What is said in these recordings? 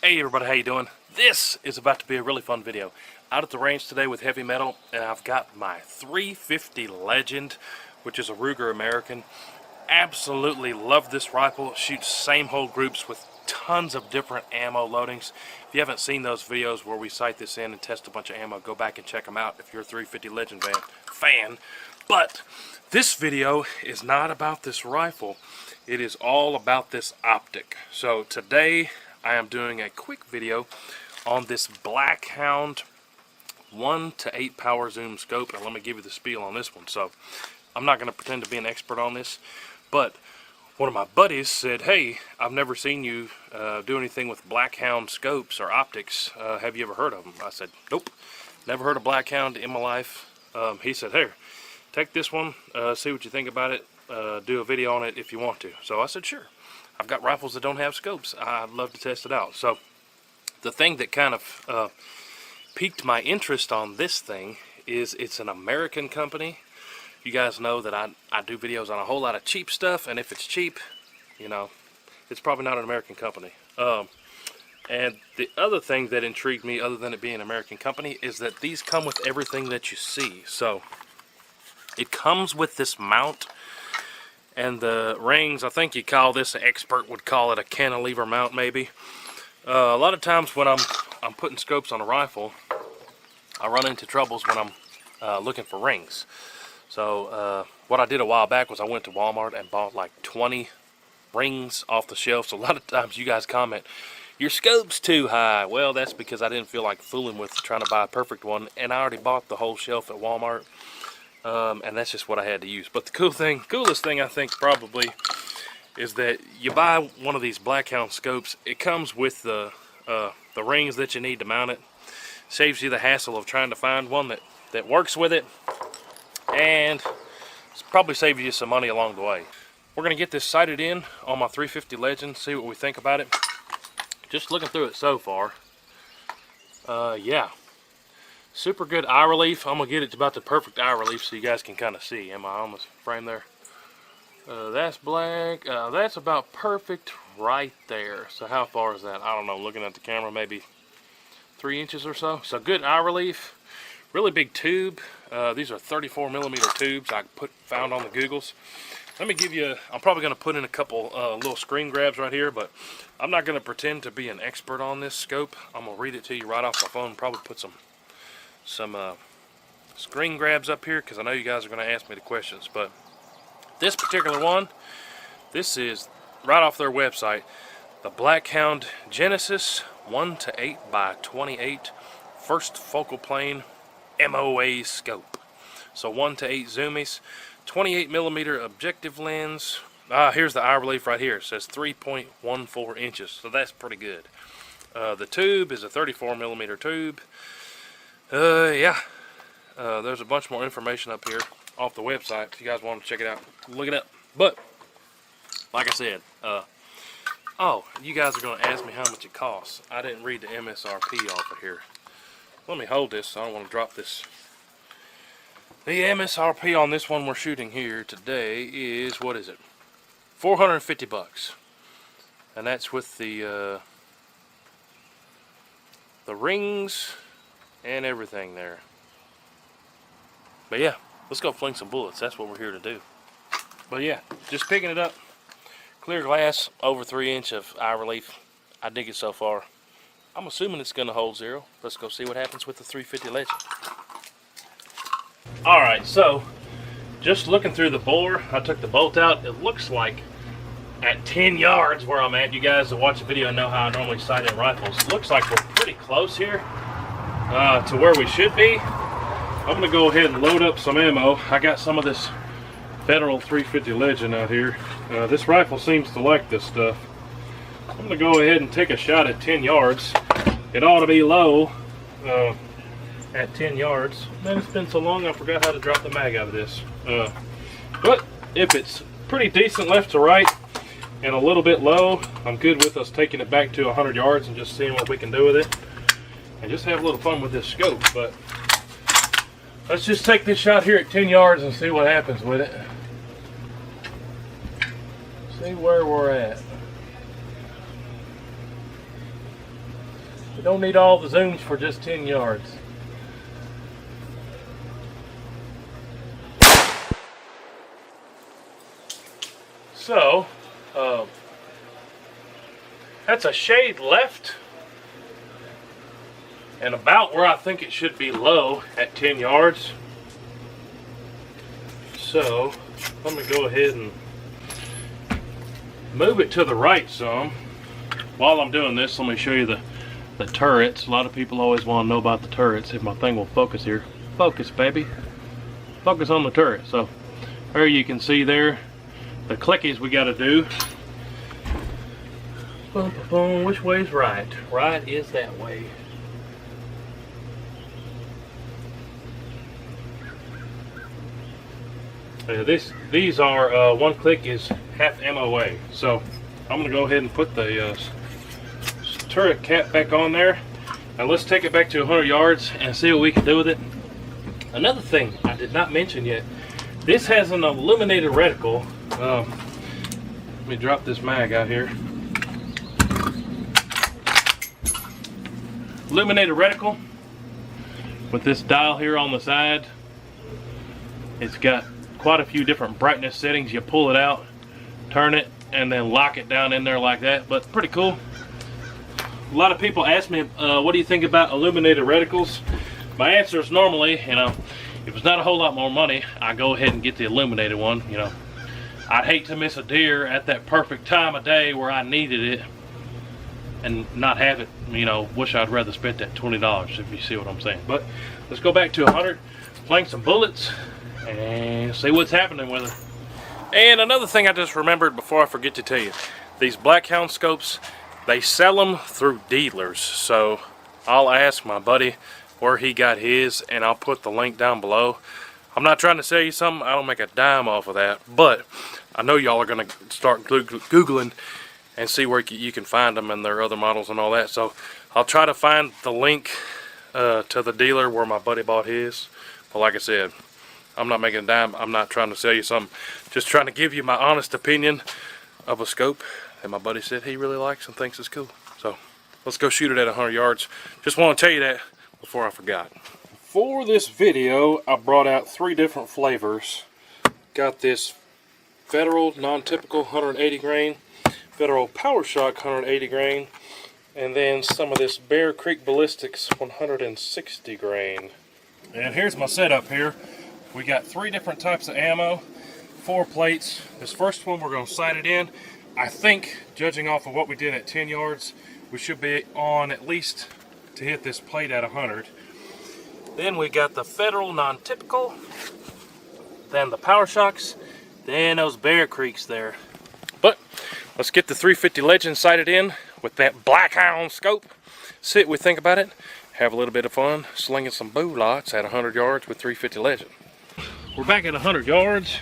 Hey everybody, how you doing? This is about to be a really fun video. Out at the range today with heavy metal, and I've got my 350 Legend, which is a Ruger American. Absolutely love this rifle. It shoots same hole groups with tons of different ammo loadings. If you haven't seen those videos where we sight this in and test a bunch of ammo, go back and check them out if you're a 350 Legend fan. But this video is not about this rifle. It is all about this optic. So today I am doing a quick video on this blackhound 1 to 8 power zoom scope, and let me give you the spiel on this one. So I'm not going to pretend to be an expert on this, but one of my buddies said, hey, I've never seen you do anything with blackhound scopes or optics. Have you ever heard of them? I said, nope, never heard of blackhound in my life. He said, here, take this one, see what you think about it, do a video on it if you want to. So I said, sure. I've got rifles that don't have scopes. I'd love to test it out. So the thing that kind of piqued my interest on this thing is it's an American company. You guys know that I do videos on a whole lot of cheap stuff, and if it's cheap, you know, it's probably not an American company. And the other thing that intrigued me, other than it being an American company, is that these come with everything that you see. So it comes with this mount and the rings. I think you call this, an expert would call it a cantilever mount maybe. A lot of times when I'm putting scopes on a rifle, I run into troubles when I'm looking for rings. So what I did a while back was I went to Walmart and bought like 20 rings off the shelf. So a lot of times you guys comment, your scope's too high. Well, that's because I didn't feel like fooling with trying to buy a perfect one, and I already bought the whole shelf at Walmart. And that's just what I had to use. But the coolest thing I think probably is that you buy one of these blackhound scopes. It comes with the rings that you need to mount it. Saves you the hassle of trying to find one that works with it, and probably saves you some money along the way. We're gonna get this sighted in on my 350 Legend, see what we think about it. Just looking through it so far, yeah. Super good eye relief. I'm gonna get it to about the perfect eye relief so you guys can kind of see. Am I on the frame there? That's black. That's about perfect right there. So how far is that? I don't know. Looking at the camera, maybe 3 inches or so. So good eye relief. Really big tube. These are 34mm tubes I found on the Googles. Let me give you. I'm probably gonna put in a couple little screen grabs right here, but I'm not gonna pretend to be an expert on this scope. I'm gonna read it to you right off my phone. Probably put some screen grabs up here because I know you guys are going to ask me the questions. But this particular one, this is right off their website, the Blackhound Genesis 1 to 8 by 28 first focal plane MOA scope. So 1 to 8 zoomies, 28mm objective lens. Here's the eye relief right here. It says 3.14 inches, so that's pretty good. The tube is a 34mm tube. Yeah, there's a bunch more information up here off the website if you guys want to check it out. Look it up. But like I said, oh, you guys are going to ask me how much it costs. I didn't read the MSRP off of here. Let me hold this so I don't want to drop this. The MSRP on this one we're shooting here today is, what is it? $450, and that's with the rings and everything there. But yeah, let's go fling some bullets. That's what we're here to do. But yeah, just picking it up. Clear glass, over 3 inch of eye relief. I dig it so far. I'm assuming it's going to hold zero. Let's go see what happens with the 350 Legend. Alright, so just looking through the bore, I took the bolt out. It looks like at 10 yards where I'm at, you guys that watch the video know how I normally sight in rifles. It looks like we're pretty close here to where we should be. I'm gonna go ahead and load up some ammo. I got some of this Federal 350 Legend out here. This rifle seems to like this stuff. I'm gonna go ahead and take a shot at 10 yards. It ought to be low at 10 yards. Man, it's been so long I forgot how to drop the mag out of this. But if it's pretty decent left to right and a little bit low, I'm good with us taking it back to 100 yards and just seeing what we can do with it. And just have a little fun with this scope. But let's just take this shot here at 10 yards and see what happens with it. See where we're at. We don't need all the zooms for just 10 yards. So, that's a shade left and about where I think it should be low at 10 yards. So, let me go ahead and move it to the right some. While I'm doing this, let me show you the turrets. A lot of people always want to know about the turrets. If my thing will focus here. Focus, baby. Focus on the turret. So, here you can see there the clickies we got to do. Boom, boom, boom. Which way's right? Right is that way. These are one click is half MOA. So I'm gonna go ahead and put the turret cap back on there. Now let's take it back to 100 yards and see what we can do with it. Another thing I did not mention yet. This has an illuminated reticle. Let me drop this mag out here. Illuminated reticle with this dial here on the side. It's got quite a few different brightness settings. You pull it out, turn it, and then lock it down in there like that. But pretty cool. A lot of people ask me, what do you think about illuminated reticles? My answer is normally, if it's not a whole lot more money, I go ahead and get the illuminated one. I'd hate to miss a deer at that perfect time of day where I needed it and not have it. Wish I'd rather spent that $20, if you see what I'm saying. But let's go back to 100, flank some bullets, and see what's happening with it. And another thing I just remembered before I forget to tell you, these blackhound scopes, they sell them through dealers. So I'll ask my buddy where he got his, and I'll put the link down below. I'm not trying to sell you something. I don't make a dime off of that, but I know y'all are going to start Googling and see where you can find them and their other models and all that. So I'll try to find the link to the dealer where my buddy bought his. But like I said, I'm not making a dime. I'm not trying to sell you something. Just trying to give you my honest opinion of a scope that my buddy said he really likes and thinks is cool. So let's go shoot it at 100 yards. Just want to tell you that before I forgot. For this video, I brought out 3 different flavors. Got this Federal non-typical 180 grain, Federal Power Shock 180 grain, and then some of this Bear Creek Ballistics 160 grain. And here's my setup here. We got 3 different types of ammo, 4 plates. This first one we're going to sight it in. I think, judging off of what we did at 10 yards, we should be on at least to hit this plate at 100. Then we got the Federal non-typical, then the Power Shocks, then those Bear Creeks there. But let's get the 350 Legend sighted in with that blackhound scope. See what we think about it. Have a little bit of fun slinging some bullets at 100 yards with 350 Legend. We're back at 100 yards,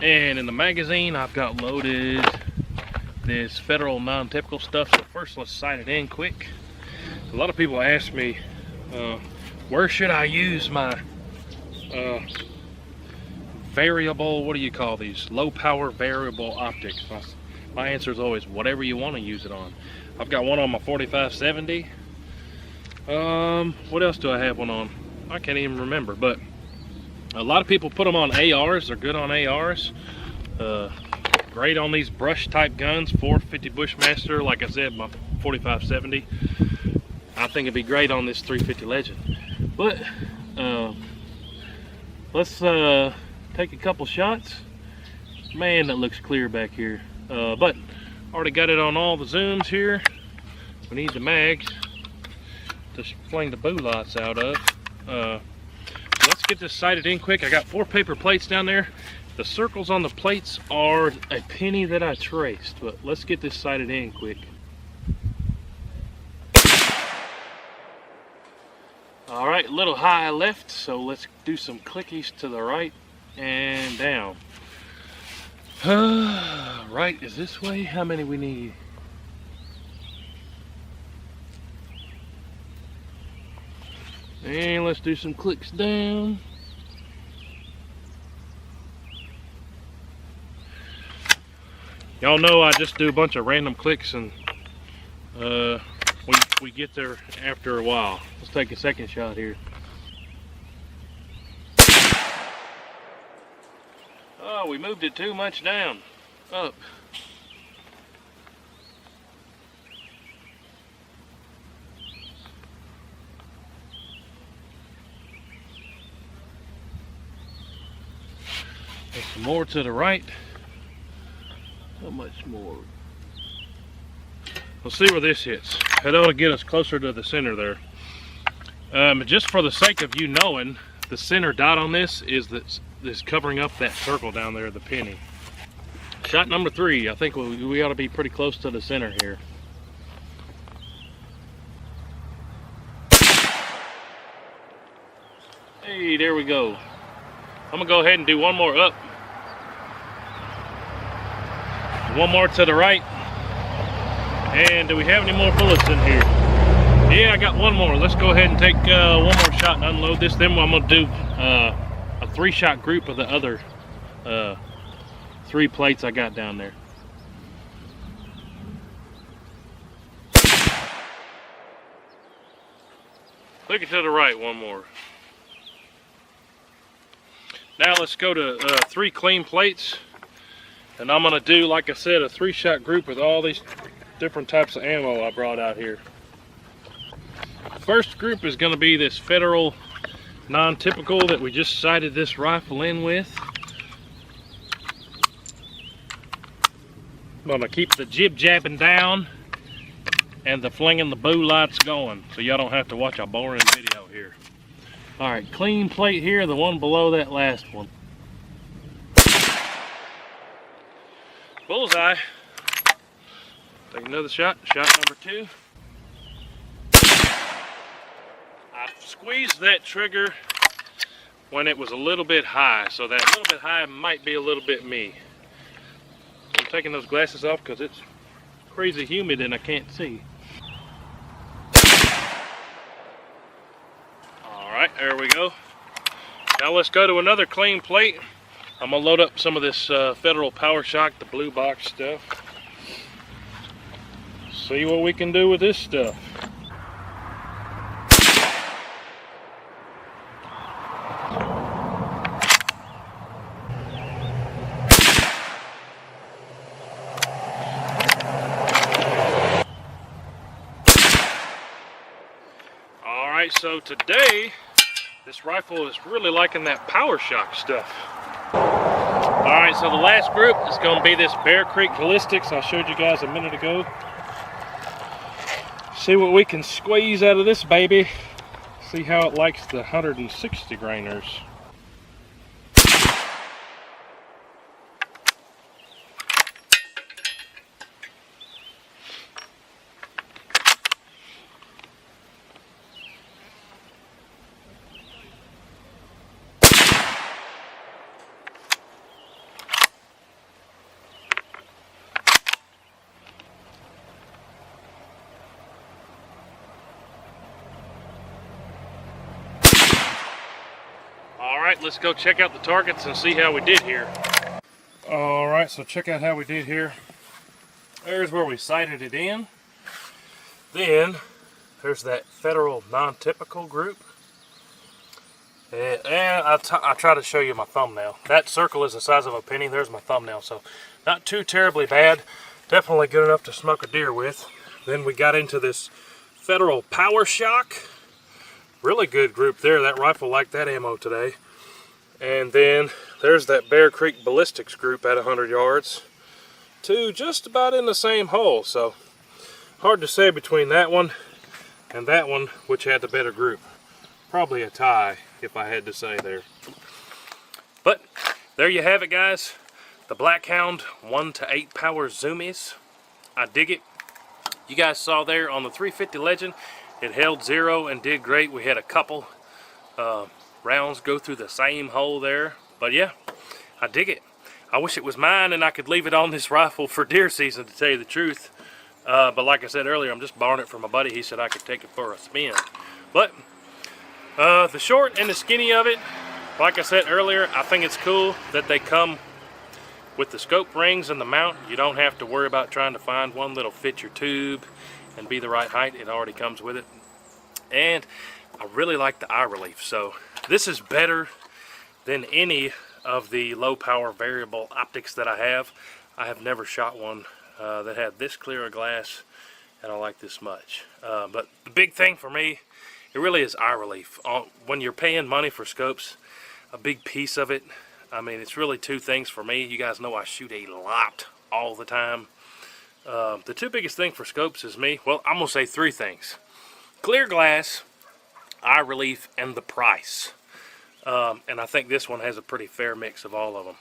and in the magazine I've got loaded this Federal non-typical stuff. So first let's sight it in quick. A lot of people ask me, where should I use my variable, what do you call these? Low power variable optics. My answer is always whatever you want to use it on. I've got one on my 4570. What else do I have one on? I can't even remember, but a lot of people put them on ARs. They're good on ARs. Great on these brush type guns, 450 Bushmaster, like I said, my 4570. I think it'd be great on this 350 Legend. But let's take a couple shots. Man, that looks clear back here. But already got it on all the zooms here. We need the mags to fling the bullets out of. Let's get this sighted in quick. I got 4 paper plates down there. The circles on the plates are a penny that I traced, but let's get this sighted in quick. Alright, a little high left, so let's do some clickies to the right and down. Right is this way. How many we need? And let's do some clicks down. Y'all know I just do a bunch of random clicks and we get there after a while. Let's take a second shot here. Oh, we moved it too much down. Up. There's some more to the right. How much more? We'll see where this hits. It ought to get us closer to the center there. Just for the sake of you knowing, the center dot on this is covering up that circle down there, the penny. Shot number 3. I think we ought to be pretty close to the center here. Hey, there we go. I'm gonna go ahead and do one more up. One more to the right. And do we have any more bullets in here? Yeah, I got one more. Let's go ahead and take one more shot and unload this. Then I'm gonna do a 3-shot group of the other 3 plates I got down there. Look it to the right, one more. Now let's go to 3 clean plates, and I'm gonna do, like I said, a 3-shot group with all these different types of ammo I brought out here. First group is gonna be this Federal non-typical that we just sighted this rifle in with. I'm gonna keep the jib jabbing down and the flinging the boo lights going, so y'all don't have to watch a boring video here. All right, clean plate here, the one below that last one. Bullseye. Take another shot, shot number 2. I squeezed that trigger when it was a little bit high, so that little bit high might be a little bit me. I'm taking those glasses off because it's crazy humid and I can't see. Alright, there we go. Now let's go to another clean plate. I'm going to load up some of this Federal Power Shock, the blue box stuff. See what we can do with this stuff. Alright, so today, this rifle is really liking that Power Shock stuff. Alright, so the last group is going to be this Bear Creek Ballistics I showed you guys a minute ago. See what we can squeeze out of this baby. See how it likes the 160 grainers. Alright, let's go check out the targets and see how we did here. Alright, so check out how we did here. There's where we sighted it in. Then, there's that Federal non-typical group. And I try to show you my thumbnail. That circle is the size of a penny. There's my thumbnail, so not too terribly bad. Definitely good enough to smoke a deer with. Then we got into this Federal Power Shock. Really good group there. That rifle liked that ammo today. And then there's that Bear Creek Ballistics group at 100 yards. 2 just about in the same hole. So hard to say between that one and that one, which had the better group. Probably a tie, if I had to say there. But there you have it, guys. The Blackhound 1 to 8 power zoomies. I dig it. You guys saw there on the 350 Legend, it held 0 and did great. We had a couple rounds go through the same hole there. But yeah, I dig it. I wish it was mine and I could leave it on this rifle for deer season, to tell you the truth. But like I said earlier, I'm just borrowing it from my buddy. He said I could take it for a spin. But the short and the skinny of it, like I said earlier, I think it's cool that they come with the scope rings and the mount. You don't have to worry about trying to find one that'll fit your tube and be the right height. It already comes with it. And I really like the eye relief. So this is better than any of the low power variable optics that I have. I have never shot one that had this clear a glass and I like this much. But the big thing for me, it really is eye relief. When you're paying money for scopes, a big piece of it, I mean, it's really two things for me. You guys know I shoot a lot all the time. The two biggest things for scopes is me, well, I'm going to say three things. Clear glass, eye relief, and the price. And I think this one has a pretty fair mix of all of them.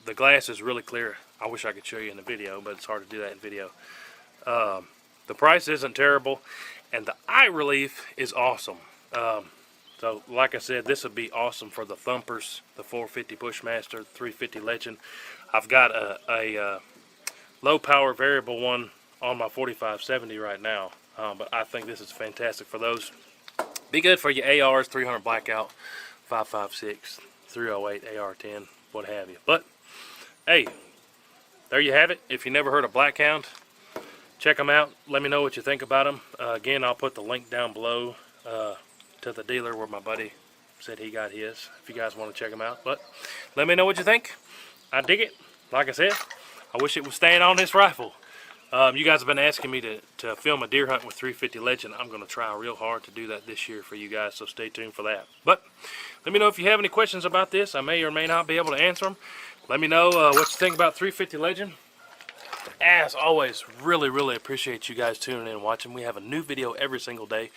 The glass is really clear. I wish I could show you in the video, but it's hard to do that in video. The price isn't terrible, and the eye relief is awesome. So like I said, this would be awesome for the thumpers, the 450 Bushmaster, 350 Legend. I've got a low power variable one on my 4570 right now, but I think this is fantastic for those. Be good for your ARs, 300 blackout, 5.56, 308, AR-10, what have you. But hey, there you have it. If you never heard of Blackhound, check them out. Let me know what you think about them. Again, I'll put the link down below to the dealer where my buddy said he got his, if you guys want to check them out. But let me know what you think. I dig it. Like I said, I wish it was staying on this rifle. You guys have been asking me to film a deer hunt with 350 Legend. I'm going to try real hard to do that this year for you guys, so stay tuned for that. But let me know if you have any questions about this. I may or may not be able to answer them. Let me know what you think about 350 Legend. As always, really appreciate you guys tuning in and watching. We have a new video every single day.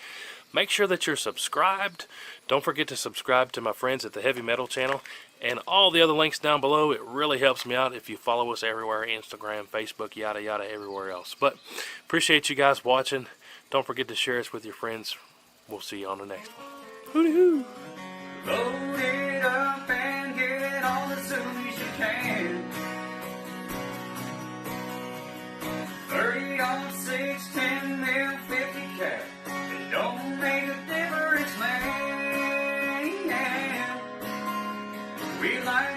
Make sure that you're subscribed. Don't forget to subscribe to my friends at the Heavy Metal channel and all the other links down below. It really helps me out if you follow us everywhere, Instagram, Facebook, yada yada, everywhere else. But appreciate you guys watching. Don't forget to share us with your friends. We'll see you on the next one. Hooty-hoo! Load it up and get it on as soon as you can. 30 on 6, 10 mil, 50 cal. It don't make a difference, man. We like